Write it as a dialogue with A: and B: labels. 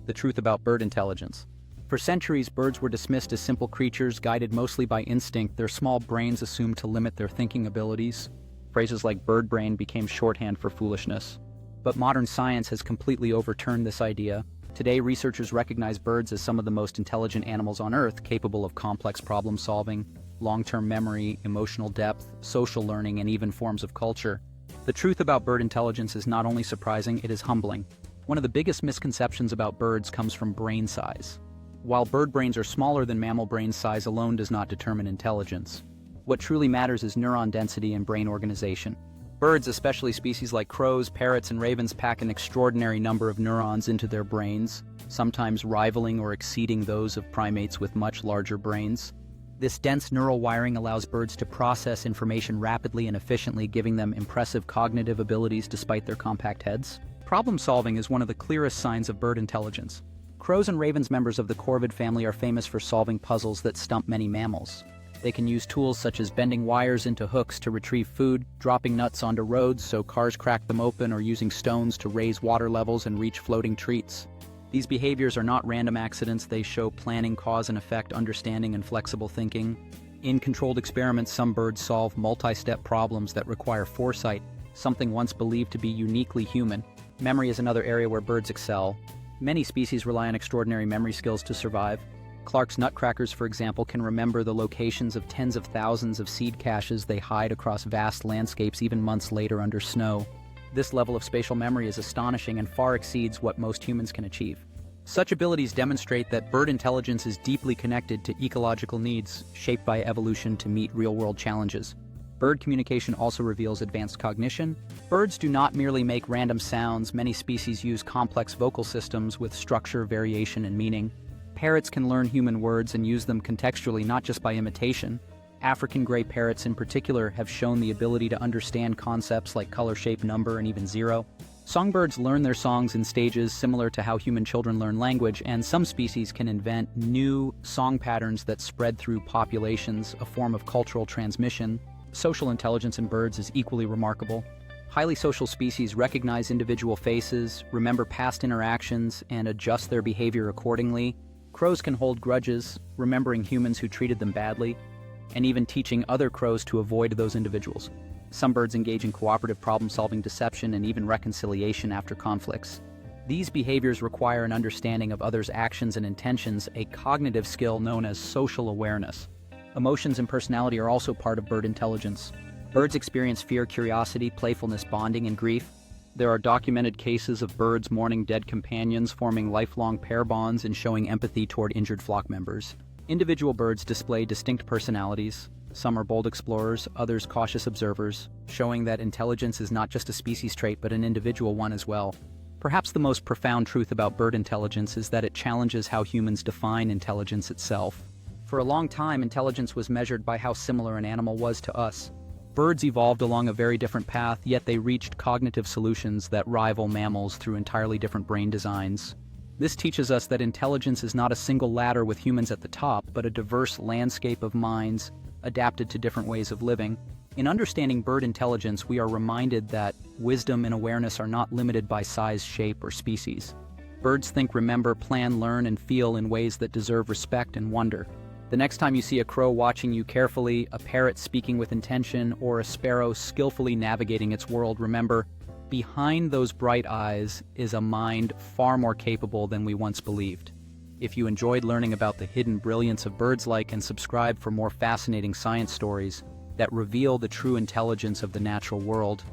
A: the truth about bird intelligence. For centuries, birds were dismissed as simple creatures guided mostly by instinct, their small brains assumed to limit their thinking abilities. Phrases like bird brain became shorthand for foolishness. But modern science has completely overturned this idea. Today, researchers recognize birds as some of the most intelligent animals on Earth, capable of complex problem solving, long-term memory, emotional depth, social learning, and even forms of culture. The truth about bird intelligence is not only surprising, it is humbling. One of the biggest misconceptions about birds comes from brain size. While bird brains are smaller than mammal brain, size alone does not determine intelligence. What truly matters is neuron density and brain organization. Birds, especially species like crows, parrots, and ravens, pack an extraordinary number of neurons into their brains, sometimes rivaling or exceeding those of primates with much larger brains. This dense neural wiring allows birds to process information rapidly and efficiently, giving them impressive cognitive abilities despite their compact heads. Problem solving is one of the clearest signs of bird intelligence. Crows and ravens, members of the corvid family, are famous for solving puzzles that stump many mammals. They can use tools such as bending wires into hooks to retrieve food, dropping nuts onto roads so cars crack them open, or using stones to raise water levels and reach floating treats. These behaviors are not random accidents, they show planning, cause and effect, understanding, and flexible thinking. In controlled experiments, some birds solve multi-step problems that require foresight, something once believed to be uniquely human. Memory is another area where birds excel. Many species rely on extraordinary memory skills to survive. Clark's nutcrackers, for example, can remember the locations of tens of thousands of seed caches they hide across vast landscapes even months later under snow. This level of spatial memory is astonishing and far exceeds what most humans can achieve. Such abilities demonstrate that bird intelligence is deeply connected to ecological needs, shaped by evolution to meet real-world challenges. Bird communication also reveals advanced cognition. Birds do not merely make random sounds. Many species use complex vocal systems with structure, variation, and meaning. Parrots can learn human words and use them contextually, not just by imitation. African gray parrots in particular have shown the ability to understand concepts like color, shape, number, and even zero. Songbirds learn their songs in stages similar to how human children learn language, and some species can invent new song patterns that spread through populations, a form of cultural transmission. Social intelligence in birds is equally remarkable. Highly social species recognize individual faces, remember past interactions, and adjust their behavior accordingly. Crows can hold grudges, remembering humans who treated them badly, and even teaching other crows to avoid those individuals. Some birds engage in cooperative problem-solving, deception, and even reconciliation after conflicts. These behaviors require an understanding of others' actions and intentions, a cognitive skill known as social awareness. Emotions and personality are also part of bird intelligence. Birds experience fear, curiosity, playfulness, bonding, and grief. There are documented cases of birds mourning dead companions, forming lifelong pair bonds, and showing empathy toward injured flock members. Individual birds display distinct personalities. Some are bold explorers, others cautious observers, showing that intelligence is not just a species trait but an individual one as well. Perhaps the most profound truth about bird intelligence is that it challenges how humans define intelligence itself. For a long time, intelligence was measured by how similar an animal was to us. Birds evolved along a very different path, yet they reached cognitive solutions that rival mammals through entirely different brain designs. This teaches us that intelligence is not a single ladder with humans at the top, but a diverse landscape of minds adapted to different ways of living. In understanding bird intelligence, we are reminded that wisdom and awareness are not limited by size, shape, or species. Birds think, remember, plan, learn, and feel in ways that deserve respect and wonder. The next time you see a crow watching you carefully, a parrot speaking with intention, or a sparrow skillfully navigating its world, remember, behind those bright eyes is a mind far more capable than we once believed. If you enjoyed learning about the hidden brilliance of birds, like and subscribe for more fascinating science stories that reveal the true intelligence of the natural world.